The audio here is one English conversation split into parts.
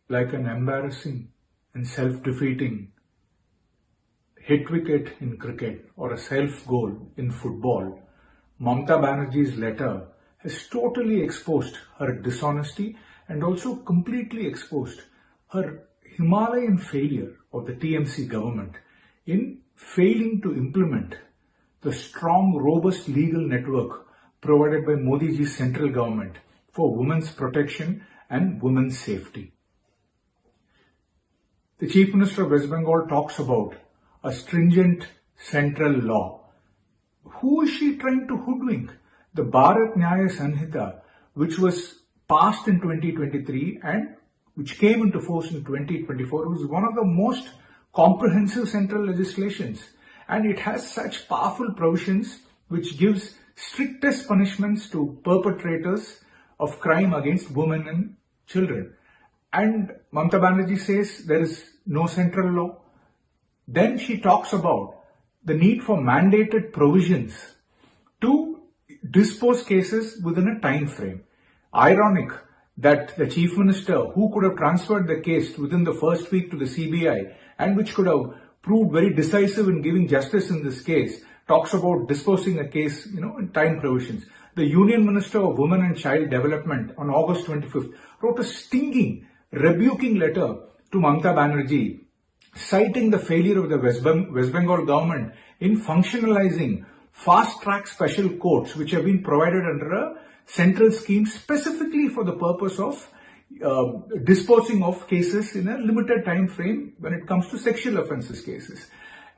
like an embarrassing and self-defeating hit wicket in cricket or a self-goal in football, Mamata Banerjee's letter has totally exposed her dishonesty and also completely exposed her Himalayan failure of the TMC government in failing to implement the strong, robust legal network provided by Modi ji's central government for women's protection and women's safety. The Chief Minister of West Bengal talks about a stringent central law. Who is she trying to hoodwink? The Bharat Nyaya Sanhita, which was passed in 2023 and which came into force in 2024, was one of the most comprehensive central legislations, and it has such powerful provisions which gives strictest punishments to perpetrators of crime against women and children. And Mamata Banerjee says there is no central law. Then she talks about the need for mandated provisions to dispose cases within a time frame. Ironic that the Chief Minister, who could have transferred the case within the first week to the CBI and which could have proved very decisive in giving justice in this case, talks about disposing a case, in time provisions. The Union Minister of Women and Child Development on August 25th wrote a stinging, rebuking letter to Mamata Banerjee, citing the failure of the West Bengal government in functionalizing fast-track special courts which have been provided under a central scheme specifically for the purpose of disposing of cases in a limited time frame when it comes to sexual offences cases.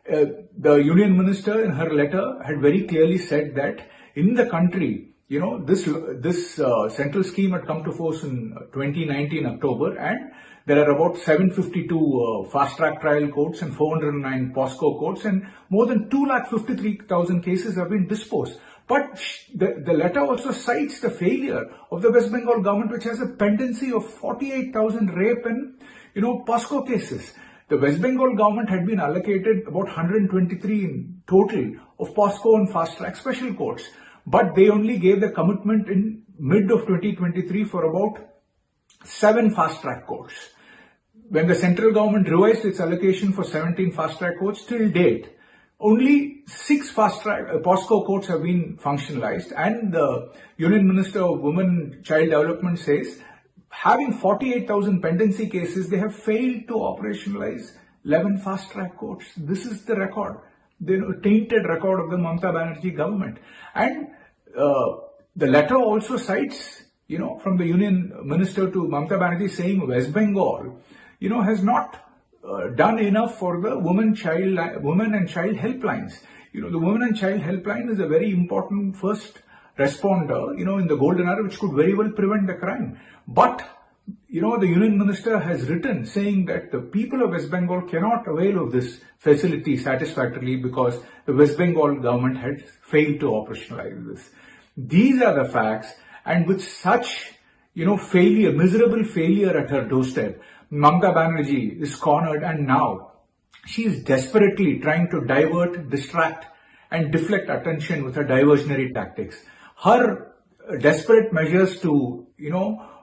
The Union Minister in her letter had very clearly said that in the country, this central scheme had come to force in 2019 October, and there are about 752 fast-track trial courts and 409 POSCO courts, and more than 253,000 cases have been disposed. But the letter also cites the failure of the West Bengal government, which has a pendency of 48,000 rape and, POSCO cases. The West Bengal government had been allocated about 123 in total of POSCO and fast-track special courts, but they only gave the commitment in mid of 2023 for about 7 fast-track courts. When the central government revised its allocation for 17 fast-track courts till date, only 6 fast-track POSCO courts have been functionalized, and the Union Minister of Women and Child Development says, having 48,000 pendency cases, they have failed to operationalize 11 fast-track courts. This is the record, the tainted record of the Mamata Banerjee government. And the letter also cites, from the Union Minister to Mamata Banerjee saying West Bengal, has not done enough for the women and child helplines. The women and child helpline is a very important first responder, in the golden hour, which could very well prevent the crime. But, the Union Minister has written saying that the people of West Bengal cannot avail of this facility satisfactorily because the West Bengal government had failed to operationalize this. These are the facts, and with such, failure, miserable failure at her doorstep, Mamata Banerjee is cornered, and now she is desperately trying to divert, distract and deflect attention with her diversionary tactics. Her desperate measures to,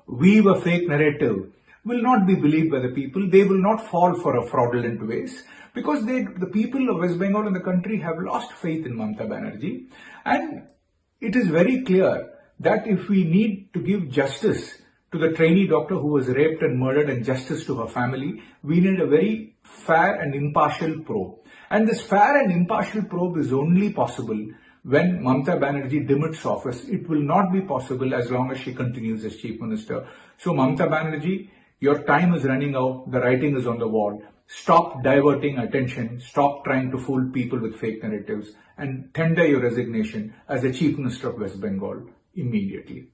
weave a fake narrative will not be believed by the people. They will not fall for a fraudulent ways because the people of West Bengal and the country have lost faith in Mamata Banerjee. And it is very clear that if we need to give justice to the trainee doctor who was raped and murdered and justice to her family, we need a very fair and impartial probe. And this fair and impartial probe is only possible when Mamata Banerjee demits office. It will not be possible as long as she continues as Chief Minister. So Mamata Banerjee, your time is running out. The writing is on the wall. Stop diverting attention. Stop trying to fool people with fake narratives and tender your resignation as the Chief Minister of West Bengal immediately.